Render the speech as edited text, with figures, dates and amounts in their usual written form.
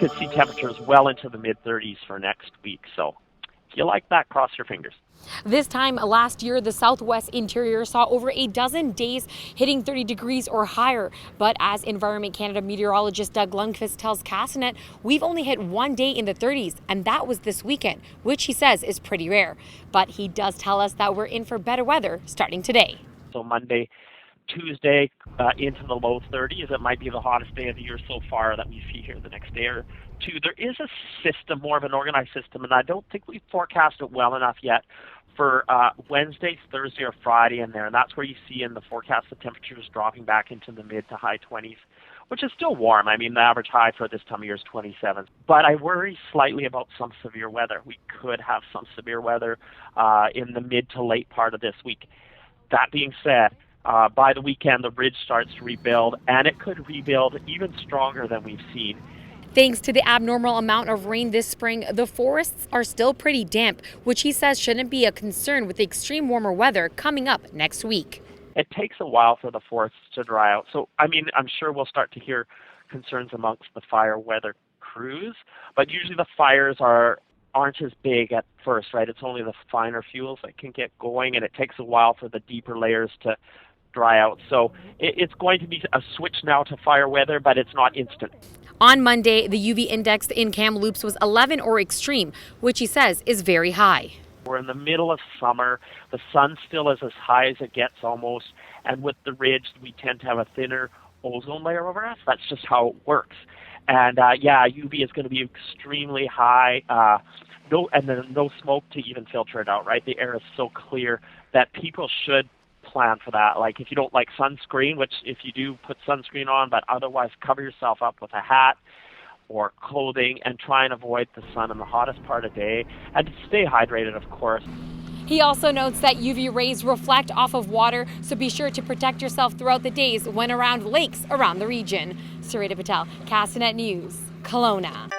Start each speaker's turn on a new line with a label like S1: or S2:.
S1: could see temperatures well into the mid-30s for next week. So if you like that, cross your fingers.
S2: This time last year, the southwest interior saw over a dozen days hitting 30 degrees or higher. But as Environment Canada meteorologist Doug Lundquist tells Castanet, we've only hit one day in the 30s, and that was this weekend, which he says is pretty rare. But he does tell us that we're in for better weather starting today.
S1: So Monday, Tuesday into the low 30s. It might be the hottest day of the year so far that we see here the next day or two. There is a system, more of an organized system, and I don't think we forecast it well enough yet for Wednesday, Thursday, or Friday in there. And that's where you see in the forecast the temperatures dropping back into the mid to high 20s, which is still warm. I mean, the average high for this time of year is 27. But I worry slightly about some severe weather. We could have some severe weather in the mid to late part of this week. That being said, by the weekend, the ridge starts to rebuild, and it could rebuild even stronger than we've seen.
S2: Thanks to the abnormal amount of rain this spring, the forests are still pretty damp, which he says shouldn't be a concern with the extreme warmer weather coming up next week.
S1: It takes a while for the forests to dry out. So, I mean, I'm sure we'll start to hear concerns amongst the fire weather crews, but usually the fires aren't as big at first, right? It's only the finer fuels that can get going, and it takes a while for the deeper layers to dry out. So it's going to be a switch now to fire weather, but it's not instant.
S2: On Monday, the UV index in Kamloops was 11 or extreme, which he says is very high.
S1: We're in the middle of summer. The sun still is as high as it gets almost. And with the ridge, we tend to have a thinner ozone layer over us. That's just how it works. And UV is going to be extremely high. And then no smoke to even filter it out, right? The air is so clear that people should plan for that. Like if you don't like sunscreen, which if you do, put sunscreen on, but otherwise cover yourself up with a hat or clothing and try and avoid the sun in the hottest part of the day, and stay hydrated, of course.
S2: He also notes that UV rays reflect off of water, so be sure to protect yourself throughout the days when around lakes around the region. Sarita Patel, Castanet News, Kelowna.